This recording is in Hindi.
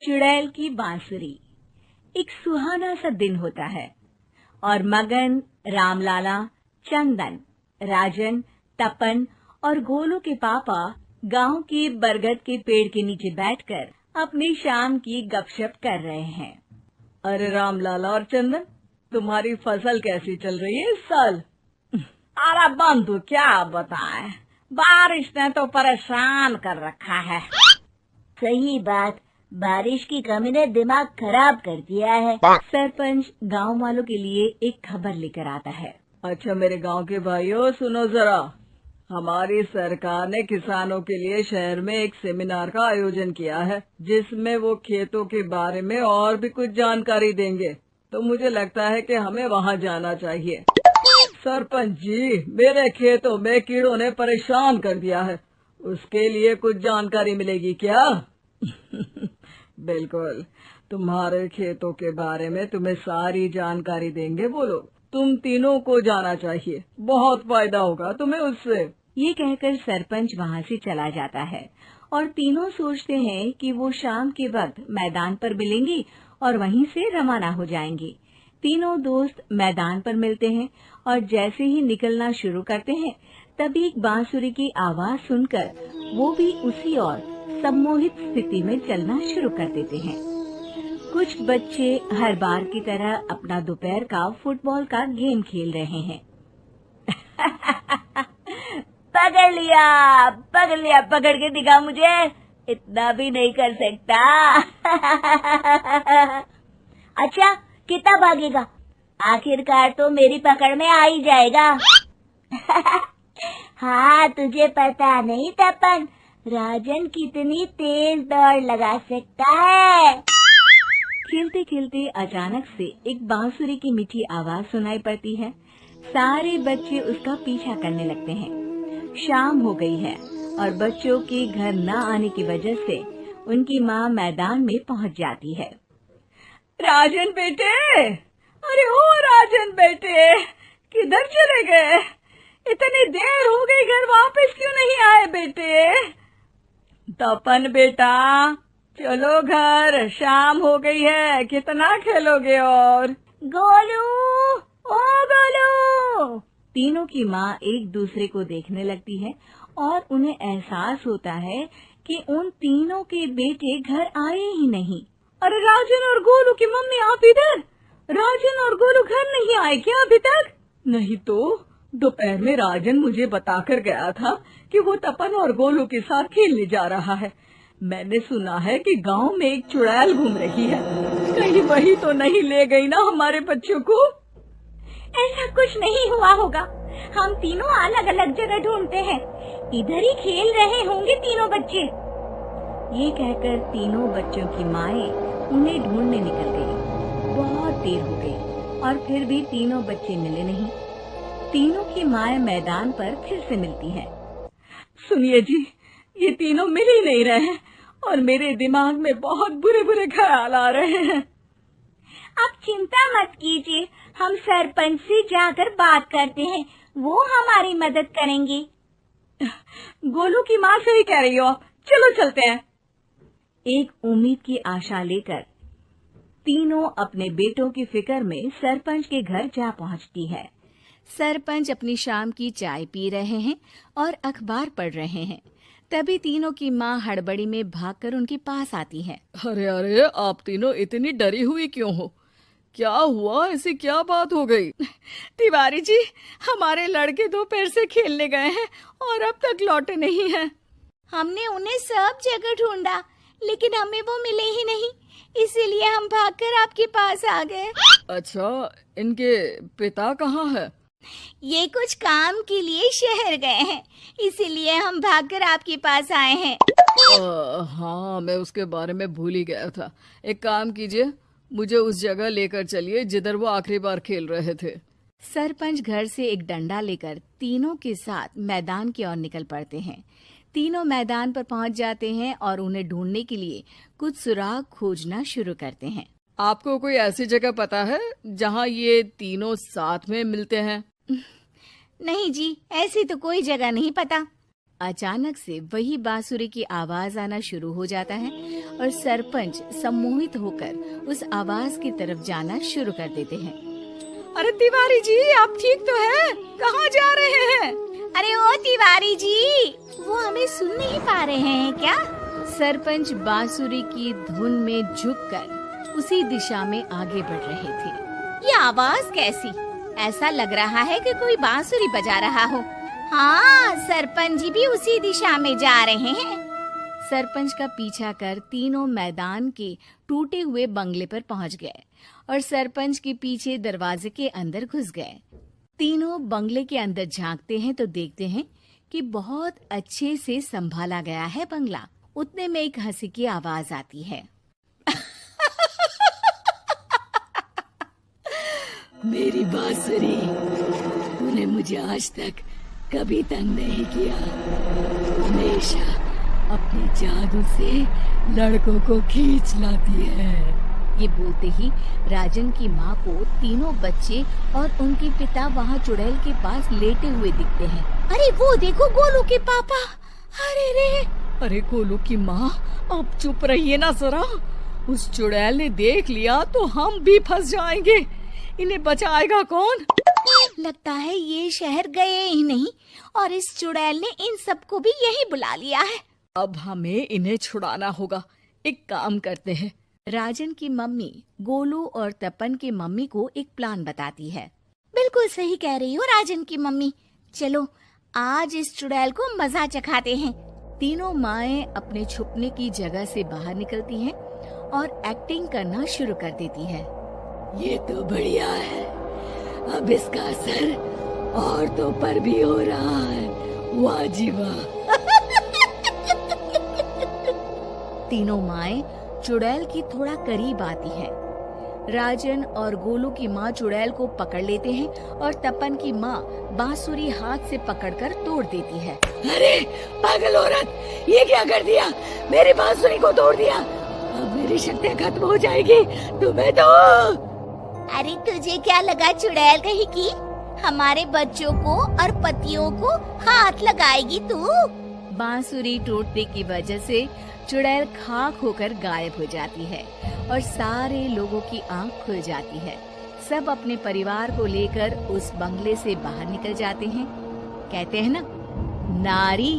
चुड़ैल की बांसुरी। एक सुहाना सा दिन होता है और मगन, रामलाला, चंदन, राजन, तपन और गोलू के पापा गांव के बरगद के पेड़ के नीचे बैठकर अपनी शाम की गपशप कर रहे हैं। अरे रामलाला और चंदन, तुम्हारी फसल कैसी चल रही है इस साल? अरे बंधु, क्या बताएं, बारिश ने तो परेशान कर रखा है। सही बात, बारिश की कमी ने दिमाग खराब कर दिया है। सरपंच गांव वालों के लिए एक खबर लेकर आता है। अच्छा मेरे गांव के भाइयों, सुनो जरा। हमारी सरकार ने किसानों के लिए शहर में एक सेमिनार का आयोजन किया है, जिसमें वो खेतों के बारे में और भी कुछ जानकारी देंगे। तो मुझे लगता है कि हमें वहाँ जाना चाहिए। सरपंच जी, मेरे खेतों में कीड़ों ने परेशान कर दिया है, उसके लिए कुछ जानकारी मिलेगी क्या? बिल्कुल, तुम्हारे खेतों के बारे में तुम्हें सारी जानकारी देंगे वो लोग। तुम तीनों को जाना चाहिए, बहुत फायदा होगा तुम्हें उससे। ये कहकर सरपंच वहाँ से चला जाता है और तीनों सोचते हैं कि वो शाम के वक्त मैदान पर मिलेंगे और वहीं से रवाना हो जाएंगे। तीनों दोस्त मैदान पर मिलते हैं और जैसे ही निकलना शुरू करते हैं तभी एक बांसुरी की आवाज सुनकर वो भी उसी ओर सम्मोहित स्थिति में चलना शुरू कर देते हैं। कुछ बच्चे हर बार की तरह अपना दोपहर का फुटबॉल का गेम खेल रहे हैं। पकड़ लिया, पकड़ लिया, पकड़ के दिखा मुझे, इतना भी नहीं कर सकता। अच्छा, कितना भागेगा? आखिरकार तो मेरी पकड़ में आ ही जाएगा। हाँ, तुझे पता नहीं तपन, राजन कितनी तेज दौड़ लगा सकता है। खेलते खेलते अचानक से एक बांसुरी की मीठी आवाज सुनाई पड़ती है। सारे बच्चे उसका पीछा करने लगते हैं। शाम हो गई है और बच्चों के घर न आने की वजह से उनकी माँ मैदान में पहुँच जाती है। राजन बेटे, अरे ओ राजन बेटे, किधर चले गए? इतनी देर हो गई, घर वापस क्यों नहीं आए बेटे? तपन बेटा, चलो घर, शाम हो गई है, कितना खेलोगे? और गोलू, ओ गोलू। तीनों की माँ एक दूसरे को देखने लगती है और उन्हें एहसास होता है कि उन तीनों के बेटे घर आए ही नहीं। अरे राजन और गोलू की मम्मी, आप इधर? राजन और गोलू घर नहीं आए क्या अभी तक? नहीं तो दोपहर में राजन मुझे बताकर गया था कि वो तपन और गोलू के साथ खेलने जा रहा है। मैंने सुना है कि गांव में एक चुड़ैल घूम रही है, कहीं वही तो नहीं ले गई ना हमारे बच्चों को? ऐसा कुछ नहीं हुआ होगा, हम तीनों अलग अलग जगह ढूंढते हैं, इधर ही खेल रहे होंगे तीनों बच्चे। ये कहकर तीनों बच्चों की माएं उन्हें ढूंढने निकल गई। बहुत देर हो गई और फिर भी तीनों बच्चे मिले नहीं। तीनों की माएं मैदान पर फिर से मिलती हैं। सुनिए जी, ये तीनों मिल ही नहीं रहे हैं और मेरे दिमाग में बहुत बुरे बुरे ख्याल आ रहे हैं। आप चिंता मत कीजिए, हम सरपंच से जाकर बात करते हैं, वो हमारी मदद करेंगे। गोलू की माँ सही कह रही हो, चलो चलते हैं। एक उम्मीद की आशा लेकर तीनों अपने बेटों की फिक्र में सरपंच के घर जा पहुंचती है। सरपंच अपनी शाम की चाय पी रहे हैं और अखबार पढ़ रहे हैं। तभी तीनों की माँ हड़बड़ी में भागकर उनके पास आती है। अरे अरे, आप तीनों इतनी डरी हुई क्यों हो? क्या हुआ? ऐसी क्या बात हो गई? तिवारी जी, हमारे लड़के दोपहर से खेलने गए हैं और अब तक लौटे नहीं हैं। हमने उन्हें सब जगह ढूंढा, लेकिन हमें वो मिले ही नहीं, इसीलिए हम भागकर आपके पास आ गए। अच्छा, इनके पिता कहाँ है? ये कुछ काम के लिए शहर गए हैं, इसीलिए हम भागकर आपके पास आए हैं। हाँ, मैं उसके बारे में भूल ही गया था। एक काम कीजिए, मुझे उस जगह लेकर चलिए जिधर वो आखिरी बार खेल रहे थे। सरपंच घर से एक डंडा लेकर तीनों के साथ मैदान की ओर निकल पड़ते हैं। तीनों मैदान पर पहुंच जाते हैं और उन्हें ढूंढने के लिए कुछ सुराग खोजना शुरू करते हैं। आपको कोई ऐसी जगह पता है जहाँ ये तीनों साथ में मिलते हैं? नहीं जी, ऐसी तो कोई जगह नहीं पता। अचानक से वही बांसुरी की आवाज आना शुरू हो जाता है और सरपंच सम्मोहित होकर उस आवाज की तरफ जाना शुरू कर देते हैं। अरे तिवारी जी, आप ठीक तो हैं? कहाँ जा रहे हैं? अरे ओ तिवारी जी, वो हमें सुन नहीं पा रहे हैं क्या? सरपंच बांसुरी की धुन में झुककर उसी दिशा में आगे बढ़ रहे थे। ये आवाज कैसी? ऐसा लग रहा है कि कोई बांसुरी बजा रहा हो। हाँ, सरपंच जी भी उसी दिशा में जा रहे हैं। सरपंच का पीछा कर तीनों मैदान के टूटे हुए बंगले पर पहुंच गए और सरपंच के पीछे दरवाजे के अंदर घुस गए। तीनों बंगले के अंदर झांकते हैं तो देखते हैं कि बहुत अच्छे से संभाला गया है बंगला। उतने में एक हंसी की आवाज आती है। मेरी बांसुरी, तूने मुझे आज तक कभी तंग नहीं किया। हमेशा अपने जादू से लड़कों को खींच लाती है। ये बोलते ही राजन की माँ को तीनों बच्चे और उनके पिता वहाँ चुड़ैल के पास लेटे हुए दिखते हैं। अरे वो देखो, गोलू के पापा। अरे रे! अरे गोलू की माँ, आप चुप रहिए ना जरा। उस चुड़ैल ने देख लिया तो हम भी फंस जाएंगे। इन्हें बचाएगा कौन? लगता है ये शहर गए ही नहीं और इस चुड़ैल ने इन सबको भी यही बुला लिया है। अब हमें इन्हें छुड़ाना होगा। एक काम करते हैं। राजन की मम्मी गोलू और तपन की मम्मी को एक प्लान बताती है। बिल्कुल सही कह रही हो राजन की मम्मी। चलो आज इस चुड़ैल को मजा चखाते हैं। तीनों माएं अपने छुपने की जगह से बाहर निकलती हैं और एक्टिंग करना शुरू कर देती है। ये तो बढ़िया है। अब इसका असर औरतों पर भी हो रहा है। वाह जी वाह। तीनों माएं चुड़ैल की थोड़ा करीब आती हैं। राजन और गोलू की माँ चुड़ैल को पकड़ लेते हैं और तपन की माँ बांसुरी हाथ से पकड़कर तोड़ देती है। अरे पागल औरत, ये क्या कर दिया? मेरी बांसुरी को तोड़ दिया। अब मेरी शक्तियाँ खत्म हो जाएगी। तुम्हें तो अरे तुझे क्या लगा चुड़ैल कहीं की हमारे बच्चों को और पतियों को हाथ लगाएगी तू? बांसुरी टूटने की वजह से चुड़ैल खाक होकर गायब हो जाती है और सारे लोगों की आंख खुल जाती है। सब अपने परिवार को लेकर उस बंगले से बाहर निकल जाते हैं। कहते हैं ना, नारी